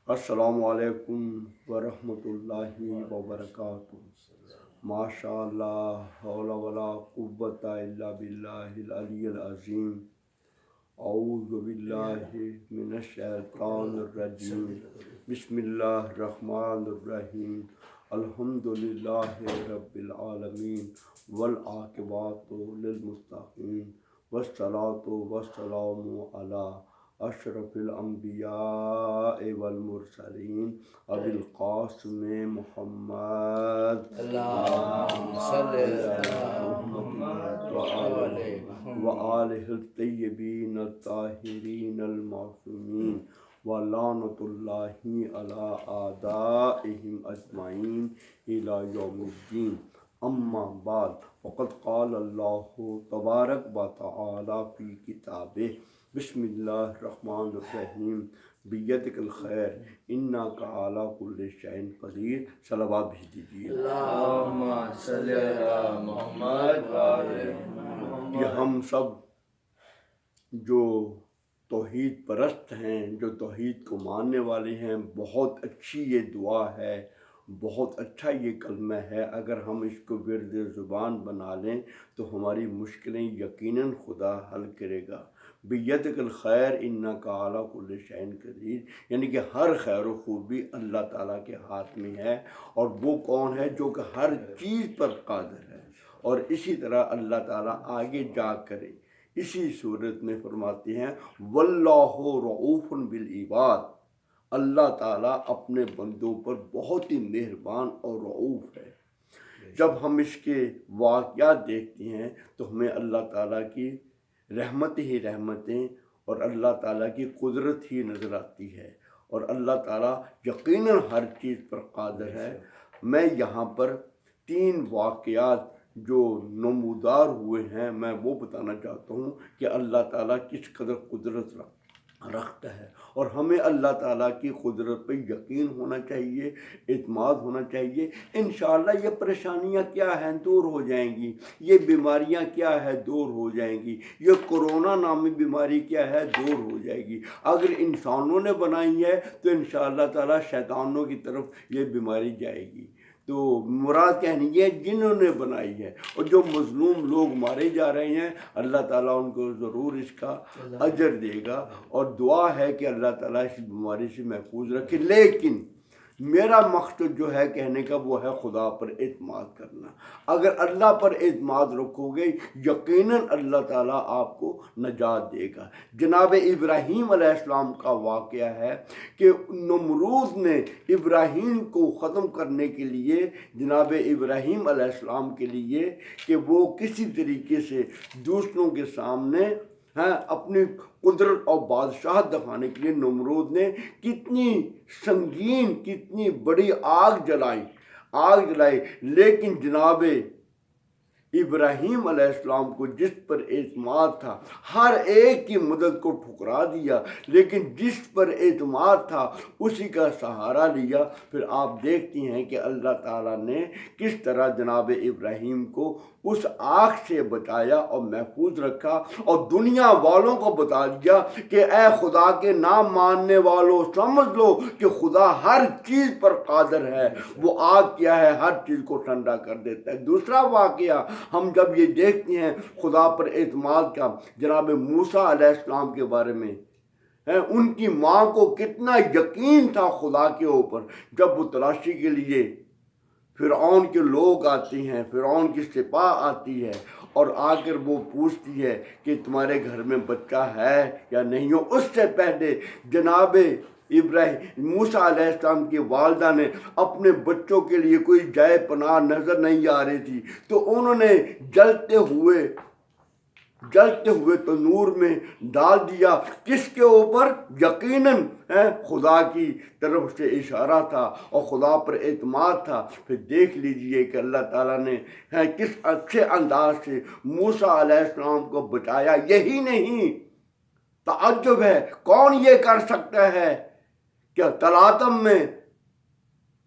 السلام علیکم ورحمۃ اللہ وبرکاتہ۔ ماشاء اللہ حول ولا قوت الا باللہ العلی العظیم۔ اعوذ باللہ من الشیطان الرجیم، بسم اللہ الرحمن الرحیم۔ الحمد للہ رب العالمین والعاقبۃ للمتقین والصلاۃ والسلام علی اشرف الانبیاء والمرسلین ابی القاسم محمد اللہم صلی علی محمد وآلہ الطیبین الطاہرین المعصومین ولعنۃ اللہ علی اعدائہم اجمعین الی یوم الدین۔ اما بعد فقد قال اللہ تبارک و تعالی فی کتابہ بسم اللہ الرحمن الرحیم بیدک الخیر انک علی کل شیء قدیر۔ صلوات بھیج دیجیے۔ اللہم صلی علی محمد وآلہ محمد۔ یہ ہم سب جو توحید پرست ہیں، جو توحید کو ماننے والے ہیں، بہت اچھی یہ دعا ہے، بہت اچھا یہ کلمہ ہے۔ اگر ہم اس کو ورد زبان بنا لیں تو ہماری مشکلیں یقیناً خدا حل کرے گا۔ بیدک الخیر انک علی کل شیء قدیر، یعنی کہ ہر خیر و خوبی اللہ تعالیٰ کے ہاتھ میں ہے، اور وہ کون ہے جو کہ ہر چیز پر قادر ہے۔ اور اسی طرح اللہ تعالیٰ آگے جا کرے اسی صورت میں فرماتے ہیں واللہ رؤوف بالعباد، اللہ تعالیٰ اپنے بندوں پر بہت ہی مہربان اور رؤوف ہے۔ جب ہم اس کے واقعات دیکھتے ہیں تو ہمیں اللہ تعالیٰ کی رحمت ہی رحمتیں اور اللہ تعالیٰ کی قدرت ہی نظر آتی ہے، اور اللہ تعالیٰ یقیناً ہر چیز پر قادر ہے۔ میں یہاں پر 3 واقعات جو نمودار ہوئے ہیں میں وہ بتانا چاہتا ہوں کہ اللہ تعالیٰ کس قدر قدرت رکھتا ہے، اور ہمیں اللہ تعالیٰ کی قدرت پہ یقین ہونا چاہیے، اعتماد ہونا چاہیے۔ انشاءاللہ یہ پریشانیاں کیا ہیں دور ہو جائیں گی، یہ بیماریاں کیا ہے دور ہو جائیں گی، یہ کرونا نامی بیماری کیا ہے دور ہو جائے گی۔ اگر انسانوں نے بنائی ہے تو انشاءاللہ تعالیٰ شیطانوں کی طرف یہ بیماری جائے گی۔ تو مراد کہنی ہے جنہوں نے بنائی ہے، اور جو مظلوم لوگ مارے جا رہے ہیں اللہ تعالیٰ ان کو ضرور اس کا اجر دے گا، اور دعا ہے کہ اللہ تعالیٰ اس بیماری سے محفوظ رکھے۔ لیکن میرا مقصد جو ہے کہنے کا وہ ہے خدا پر اعتماد کرنا۔ اگر اللہ پر اعتماد رکھو گے یقیناً اللہ تعالیٰ آپ کو نجات دے گا۔ جناب ابراہیم علیہ السلام کا واقعہ ہے کہ نمرود نے ابراہیم کو ختم کرنے کے لیے، جناب ابراہیم علیہ السلام کے لیے، کہ وہ کسی طریقے سے دوسروں کے سامنے اپنی قدرت اور بادشاہت دکھانے کے لیے نمرود نے کتنی سنگین، کتنی بڑی آگ جلائی، لیکن جناب ابراہیم علیہ السلام کو جس پر اعتماد تھا ہر ایک کی مدد کو ٹھکرا دیا، لیکن جس پر اعتماد تھا اسی کا سہارا لیا۔ پھر آپ دیکھتی ہیں کہ اللہ تعالیٰ نے کس طرح جناب ابراہیم کو اس آگ سے بچایا اور محفوظ رکھا، اور دنیا والوں کو بتا دیا کہ اے خدا کے نام ماننے والوں سمجھ لو کہ خدا ہر چیز پر قادر ہے، وہ آگ کیا ہے ہر چیز کو ٹھنڈا کر دیتا ہے۔ دوسرا واقعہ ہم جب یہ دیکھتے ہیں خدا پر اعتماد کا، جناب موسیٰ علیہ السلام کے بارے میں، ان کی ماں کو کتنا یقین تھا خدا کے اوپر۔ جب وہ تلاشی کے لیے فرعون کے لوگ آتے ہیں، فرعون کی سپاہ آتی ہے، اور آ کر وہ پوچھتی ہے کہ تمہارے گھر میں بچہ ہے یا نہیں ہو، اس سے پہلے جناب ابراہیم موسیٰ علیہ السلام کی والدہ نے اپنے بچوں کے لیے کوئی جائے پناہ نظر نہیں آ رہی تھی، تو انہوں نے جلتے ہوئے تنور میں ڈال دیا۔ کس کے اوپر؟ یقیناً خدا کی طرف سے اشارہ تھا اور خدا پر اعتماد تھا۔ پھر دیکھ لیجئے کہ اللہ تعالیٰ نے کس اچھے انداز سے موسیٰ علیہ السلام کو بچایا۔ یہی نہیں، تعجب ہے کون یہ کر سکتا ہے کہ تلاتم میں،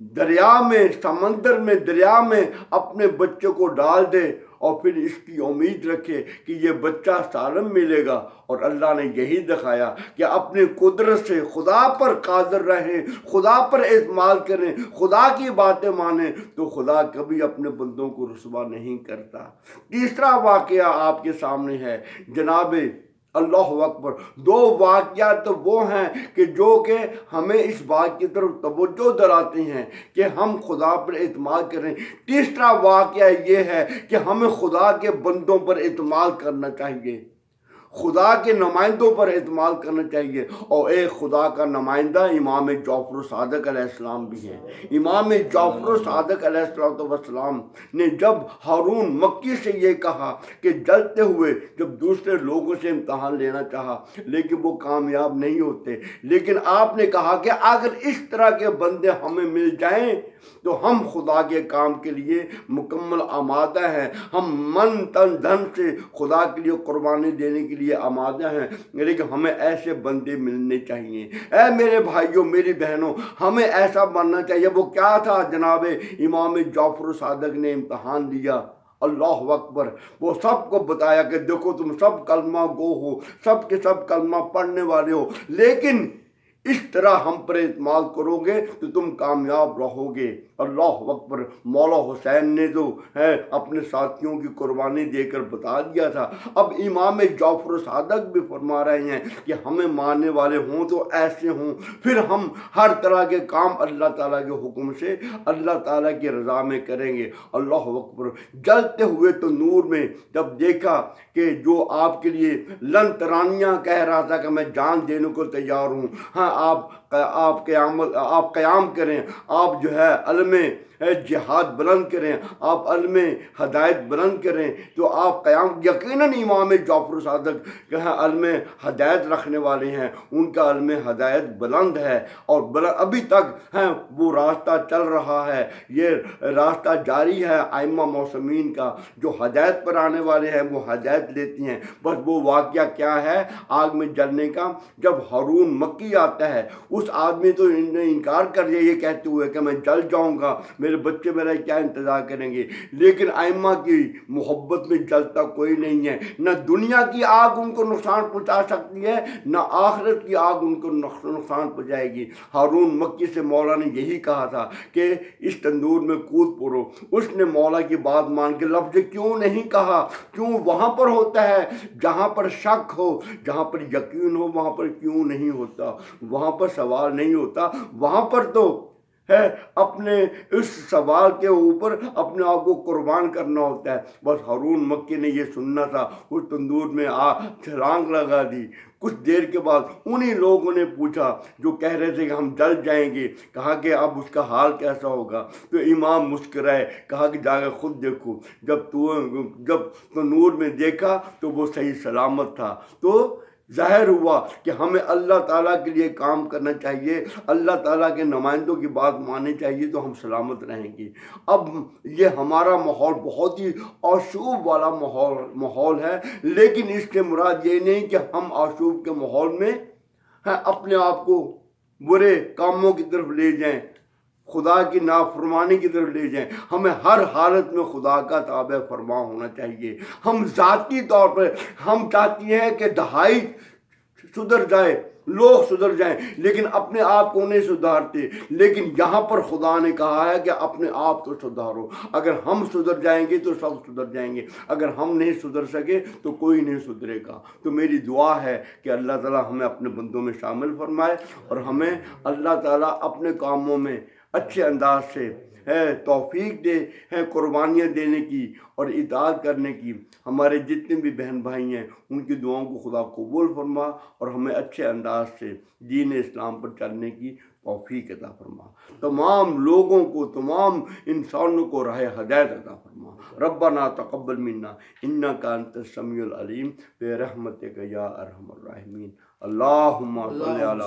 دریا میں، سمندر میں، دریا میں اپنے بچوں کو ڈال دے اور پھر اس کی امید رکھے کہ یہ بچہ سالم ملے گا، اور اللہ نے یہی دکھایا کہ اپنی قدرت سے خدا پر قادر رہیں، خدا پر اعتماد کریں، خدا کی باتیں مانیں، تو خدا کبھی اپنے بندوں کو رسوا نہیں کرتا۔ تیسرا واقعہ آپ کے سامنے ہے جناب اللہ اکبر۔ دو واقعات تو وہ ہیں کہ جو کہ ہمیں اس بات کی طرف توجہ دلاتے ہیں کہ ہم خدا پر اعتماد کریں۔ تیسرا واقعہ یہ ہے کہ ہمیں خدا کے بندوں پر اعتماد کرنا چاہیے، خدا کے نمائندوں پر اعتماد کرنا چاہیے، اور ایک خدا کا نمائندہ امام جعفر صادق علیہ السلام بھی ہے۔ امام جعفر صادق علیہ السلام نے جب ہارون مکی سے یہ کہا کہ جلتے ہوئے جب دوسرے لوگوں سے امتحان لینا چاہا لیکن وہ کامیاب نہیں ہوتے، لیکن آپ نے کہا کہ اگر اس طرح کے بندے ہمیں مل جائیں تو ہم خدا کے کام کے لیے مکمل آمادہ ہیں، ہم من تن دھن سے خدا کے لیے قربانی دینے کے لیے آمادہ ہیں، لیکن ہمیں ایسے بندے ملنے چاہیے۔ اے میرے بھائیوں، میری بہنوں، ہمیں ایسا بننا چاہیے۔ وہ کیا تھا جناب امام جعفر صادق نے امتحان لیا، اللہ اکبر۔ وہ سب کو بتایا کہ دیکھو تم سب کلمہ گو ہو، سب کے سب کلمہ پڑھنے والے ہو، لیکن اس طرح ہم پر اعتماد کرو گے تو تم کامیاب رہو گے، اللہ اکبر۔ مولا حسین نے جو ہے اپنے ساتھیوں کی قربانی دے کر بتا دیا تھا۔ اب امام جعفر صادق بھی فرما رہے ہیں کہ ہمیں ماننے والے ہوں تو ایسے ہوں، پھر ہم ہر طرح کے کام اللہ تعالیٰ کے حکم سے اللہ تعالیٰ کی رضا میں کریں گے، اللہ اکبر۔ جلتے ہوئے تنور میں جب دیکھا کہ جو آپ کے لیے لن ترانیاں کہہ رہا تھا کہ میں جان دینے کو تیار ہوں، ہاں آپ قیام کریں، آپ جو ہے علم جہاد بلند کریں، آپ علم ہدایت بلند کریں، تو آپ قیام، یقیناً امام جعفر صادق کہ علم ہدایت رکھنے والے ہیں، ان کا علم ہدایت بلند ہے، اور ابھی تک ہیں وہ راستہ چل رہا ہے، یہ راستہ جاری ہے ائمہ معصومین کا، جو ہدایت پر آنے والے ہیں وہ ہدایت لیتی ہیں۔ بس وہ واقعہ کیا ہے آگ میں جلنے کا، جب ہارون مکی آتا ہے، اس آدمی تو نے انکار کر دیا یہ کہتے ہوئے کہ میں جل جاؤں گا، میرے بچے میرا کیا انتظار کریں گے، لیکن ائمہ کی محبت میں جلتا کوئی نہیں ہے۔ نہ دنیا کی آگ ان کو نقصان پہنچا سکتی ہے، نہ آخرت کی آگ ان کو نقصان پہنچائے گی۔ ہارون مکی سے مولا نے یہی کہا تھا کہ اس تندور میں کود پڑو، اس نے مولا کی بات مان کے لفظ کیوں نہیں کہا؟ کیوں وہاں پر ہوتا ہے جہاں پر شک ہو، جہاں پر یقین ہو وہاں پر کیوں نہیں ہوتا، وہاں پر سوال نہیں ہوتا، وہاں پر تو ہے اپنے اس سوال کے اوپر اپنے آپ کو قربان کرنا ہوتا ہے۔ بس ہارون مکی نے یہ سننا تھا، اس تندور میں چھلانگ لگا دی۔ کچھ دیر کے بعد انہی لوگوں نے پوچھا جو کہہ رہے تھے کہ ہم جل جائیں گے، کہا کہ اب اس کا حال کیسا ہوگا؟ تو امام مسکرائے، کہا کہ جا کے خود دیکھو، جب تنور میں دیکھا تو وہ صحیح سلامت تھا۔ تو ظاہر ہوا کہ ہمیں اللہ تعالیٰ کے لیے کام کرنا چاہیے، اللہ تعالیٰ کے نمائندوں کی بات ماننی چاہیے، تو ہم سلامت رہیں گے۔ اب یہ ہمارا ماحول بہت ہی آشوب والا ماحول ہے، لیکن اس سے مراد یہ نہیں کہ ہم آشوب کے ماحول میں اپنے آپ کو برے کاموں کی طرف لے جائیں، خدا کی نافرمانی کی طرف لے جائیں۔ ہمیں ہر حالت میں خدا کا تابع فرما ہونا چاہیے۔ ہم ذاتی طور پر ہم چاہتی ہیں کہ دہائی سدھر جائے، لوگ سدھر جائیں، لیکن اپنے آپ کو نہیں سدھارتے۔ لیکن یہاں پر خدا نے کہا ہے کہ اپنے آپ کو سدھارو۔ اگر ہم سدھر جائیں گے تو سب سدھر جائیں گے، اگر ہم نہیں سدھر سکے تو کوئی نہیں سدھرے گا۔ تو میری دعا ہے کہ اللہ تعالیٰ ہمیں اپنے بندوں میں شامل فرمائے، اور ہمیں اللہ تعالیٰ اپنے کاموں میں اچھے انداز سے توفیق دے قربانیاں دینے کی اور اطاعت کرنے کی۔ ہمارے جتنے بھی بہن بھائی ہیں ان کی دعاؤں کو خدا قبول فرما، اور ہمیں اچھے انداز سے دین اسلام پر چلنے کی توفیق عطا فرما۔ تمام لوگوں کو، تمام انسانوں کو راہ ہدایت عطا فرما۔ ربنا تقبل منا انک انت السمیع العلیم برحمتک یا ارحم الراحمین۔ اللہم صلی علی